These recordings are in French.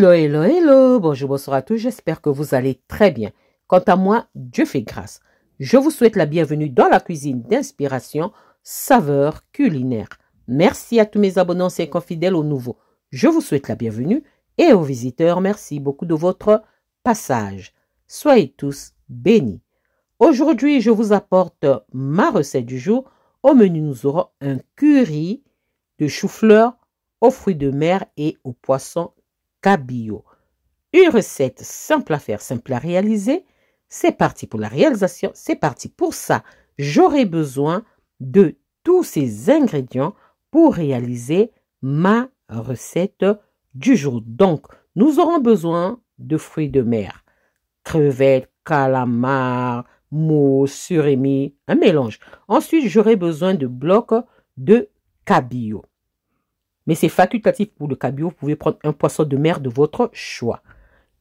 Hello, hello, hello, bonjour, bonsoir à tous, j'espère que vous allez très bien. Quant à moi, Dieu fait grâce. Je vous souhaite la bienvenue dans la cuisine d'inspiration, saveurs culinaires. Merci à tous mes abonnés anciens fidèles aux nouveaux. Je vous souhaite la bienvenue et aux visiteurs, merci beaucoup de votre passage. Soyez tous bénis. Aujourd'hui, je vous apporte ma recette du jour. Au menu, nous aurons un curry de chou-fleur aux fruits de mer et aux poissons cabillaud. Une recette simple à faire, simple à réaliser. C'est parti pour la réalisation, c'est parti pour ça. J'aurai besoin de tous ces ingrédients pour réaliser ma recette du jour. Donc, nous aurons besoin de fruits de mer, crevettes, calamars, mots, surimi, un mélange. Ensuite, j'aurai besoin de blocs de cabillaud. Mais c'est facultatif pour le cabillaud. Vous pouvez prendre un poisson de mer de votre choix.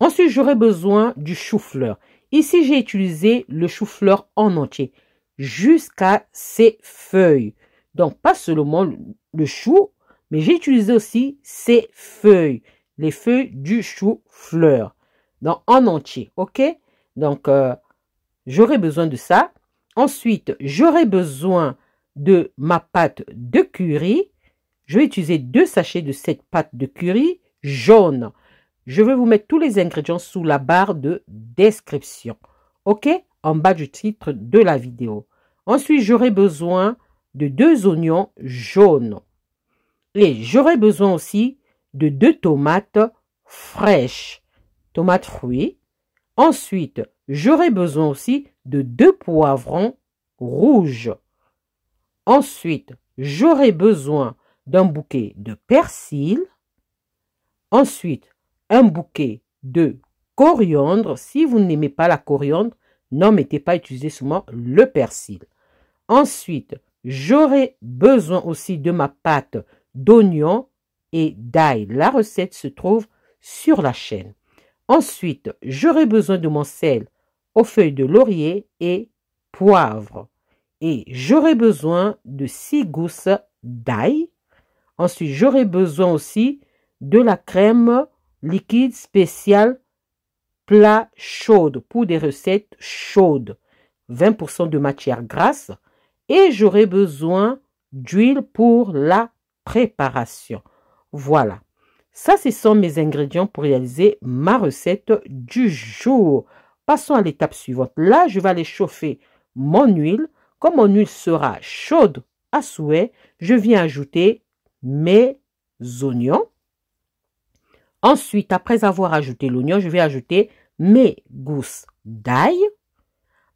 Ensuite, j'aurai besoin du chou-fleur. Ici, j'ai utilisé le chou-fleur en entier jusqu'à ses feuilles. Donc, pas seulement le chou, mais j'ai utilisé aussi ses feuilles, les feuilles du chou-fleur. Donc, en entier, ok? Donc, j'aurai besoin de ça. Ensuite, j'aurai besoin de ma pâte de curry. Je vais utiliser 2 sachets de cette pâte de curry jaune. Je vais vous mettre tous les ingrédients sous la barre de description. OK? En bas du titre de la vidéo. Ensuite, j'aurai besoin de 2 oignons jaunes. Et j'aurai besoin aussi de 2 tomates fraîches. Tomates fruits. Ensuite, j'aurai besoin aussi de 2 poivrons rouges. Ensuite, j'aurai besoin d'un bouquet de persil. Ensuite, un bouquet de coriandre. Si vous n'aimez pas la coriandre, n'en mettez pas, utilisez seulement le persil. Ensuite, j'aurai besoin aussi de ma pâte d'oignon et d'ail. La recette se trouve sur la chaîne. Ensuite, j'aurai besoin de mon sel aux feuilles de laurier et poivre. Et j'aurai besoin de 6 gousses d'ail. Ensuite, j'aurai besoin aussi de la crème liquide spéciale plat chaude pour des recettes chaudes. 20% de matière grasse. Et j'aurai besoin d'huile pour la préparation. Voilà. Ça, ce sont mes ingrédients pour réaliser ma recette du jour. Passons à l'étape suivante. Là, je vais aller chauffer mon huile. Comme mon huile sera chaude à souhait, je viens ajouter mes oignons. Ensuite, après avoir ajouté l'oignon, je vais ajouter mes gousses d'ail.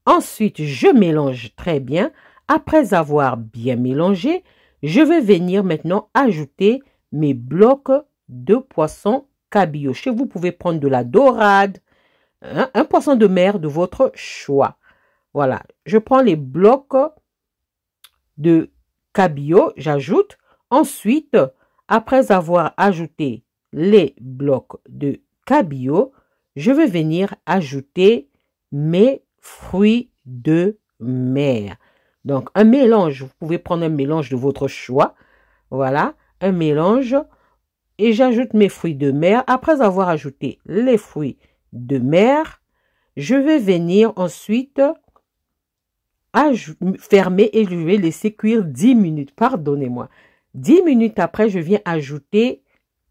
Ensuite, je mélange très bien. Après avoir bien mélangé, je vais venir maintenant ajouter mes blocs de poisson cabillaud. Chez vous, vous pouvez prendre de la dorade, un poisson de mer de votre choix. Voilà, je prends les blocs de cabillaud, j'ajoute. Ensuite, après avoir ajouté les blocs de cabillaud, je vais venir ajouter mes fruits de mer. Donc, un mélange, vous pouvez prendre un mélange de votre choix. Voilà, un mélange. Et j'ajoute mes fruits de mer. Après avoir ajouté les fruits de mer, je vais venir ensuite fermer et je vais laisser cuire 10 minutes. Pardonnez-moi. 10 minutes après, je viens ajouter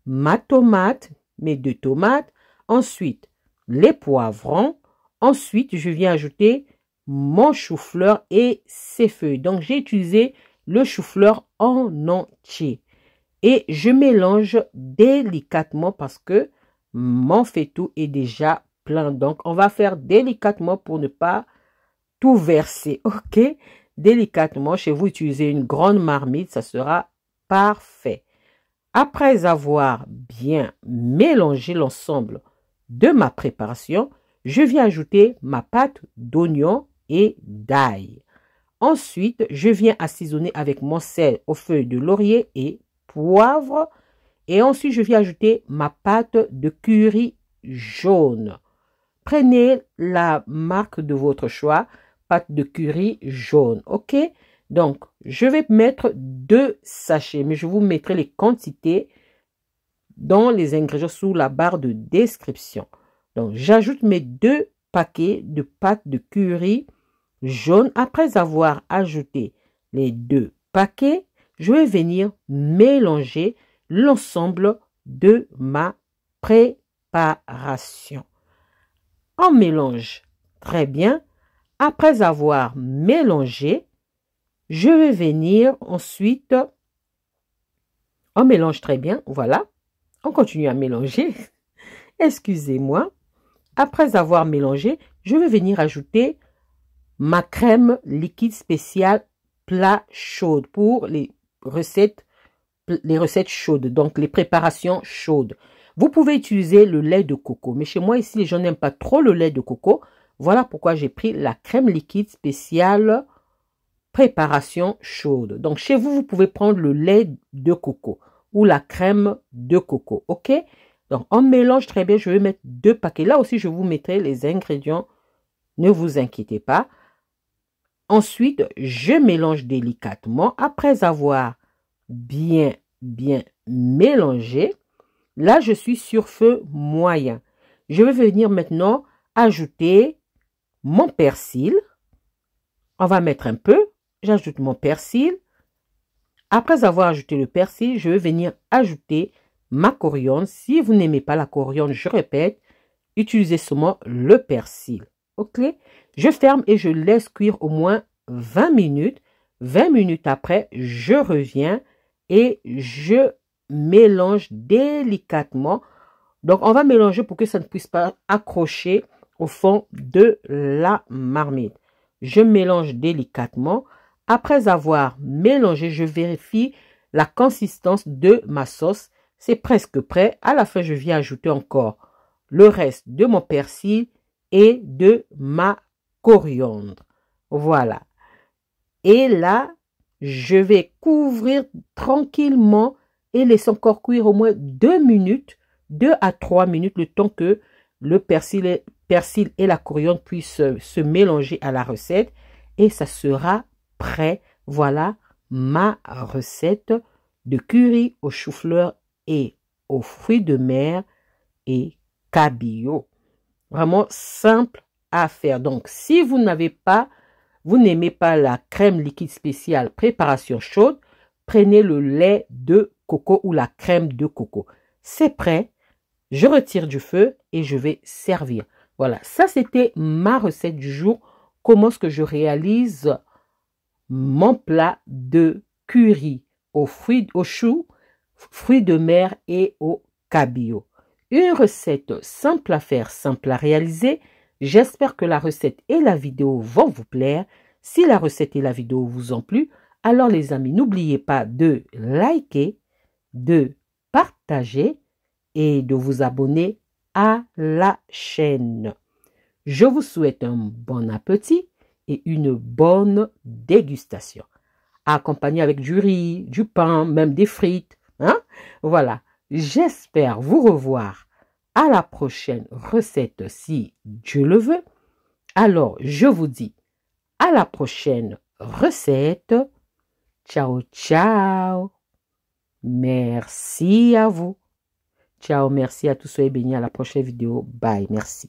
ma tomate, mes 2 tomates. Ensuite, les poivrons. Ensuite, je viens ajouter mon chou-fleur et ses feuilles. Donc, j'ai utilisé le chou-fleur en entier. Et je mélange délicatement parce que mon faitout est déjà plein. Donc, on va faire délicatement pour ne pas tout verser. OK? Délicatement, chez vous, utilisez une grande marmite, ça sera parfait. Après avoir bien mélangé l'ensemble de ma préparation, je viens ajouter ma pâte d'oignon et d'ail. Ensuite, je viens assaisonner avec mon sel aux feuilles de laurier et poivre. Et ensuite, je viens ajouter ma pâte de curry jaune. Prenez la marque de votre choix, pâte de curry jaune. OK? Donc, je vais mettre 2 sachets, mais je vous mettrai les quantités dans les ingrédients sous la barre de description. Donc, j'ajoute mes 2 paquets de pâte de curry jaune. Après avoir ajouté les 2 paquets, je vais venir mélanger l'ensemble de ma préparation. On mélange très bien. Après avoir mélangé, je vais venir ensuite, on mélange très bien, voilà. On continue à mélanger. Excusez-moi. Après avoir mélangé, je vais venir ajouter ma crème liquide spéciale plat chaude pour les recettes chaudes, donc les préparations chaudes. Vous pouvez utiliser le lait de coco, mais chez moi ici, les gens n'aiment pas trop le lait de coco. Voilà pourquoi j'ai pris la crème liquide spéciale préparation chaude. Donc chez vous, vous pouvez prendre le lait de coco ou la crème de coco, ok? Donc on mélange très bien, je vais mettre 2 paquets. Là aussi, je vous mettrai les ingrédients, ne vous inquiétez pas. Ensuite, je mélange délicatement. Après avoir bien mélangé, là, je suis sur feu moyen. Je vais venir maintenant ajouter mon persil. On va mettre un peu. J'ajoute mon persil. Après avoir ajouté le persil, je vais venir ajouter ma coriandre. Si vous n'aimez pas la coriandre, je répète, utilisez seulement le persil. Ok? Je ferme et je laisse cuire au moins 20 minutes. 20 minutes après, je reviens et je mélange délicatement. Donc, on va mélanger pour que ça ne puisse pas accrocher au fond de la marmite. Je mélange délicatement. Après avoir mélangé, je vérifie la consistance de ma sauce. C'est presque prêt. À la fin, je viens ajouter encore le reste de mon persil et de ma coriandre. Voilà. Et là, je vais couvrir tranquillement et laisser encore cuire au moins 2 minutes, 2 à 3 minutes, le temps que le persil et la coriandre puissent se mélanger à la recette. Et ça sera prêt. Voilà ma recette de curry au chou-fleur et aux fruits de mer et cabillaud. Vraiment simple à faire. Donc, si vous n'aimez pas la crème liquide spéciale préparation chaude, prenez le lait de coco ou la crème de coco. C'est prêt. Je retire du feu et je vais servir. Voilà, ça c'était ma recette du jour. Comment est-ce que je réalise mon plat de curry aux choux, fruits de mer et au cabillaud. Une recette simple à faire, simple à réaliser. J'espère que la recette et la vidéo vont vous plaire. Si la recette et la vidéo vous ont plu, alors les amis, n'oubliez pas de liker, de partager et de vous abonner à la chaîne. Je vous souhaite un bon appétit et une bonne dégustation. Accompagné avec du riz, du pain, même des frites. Hein? Voilà. J'espère vous revoir à la prochaine recette si Dieu le veut. Alors, je vous dis à la prochaine recette. Ciao, ciao. Merci à vous. Ciao, merci à tous. Soyez bénis à la prochaine vidéo. Bye, merci.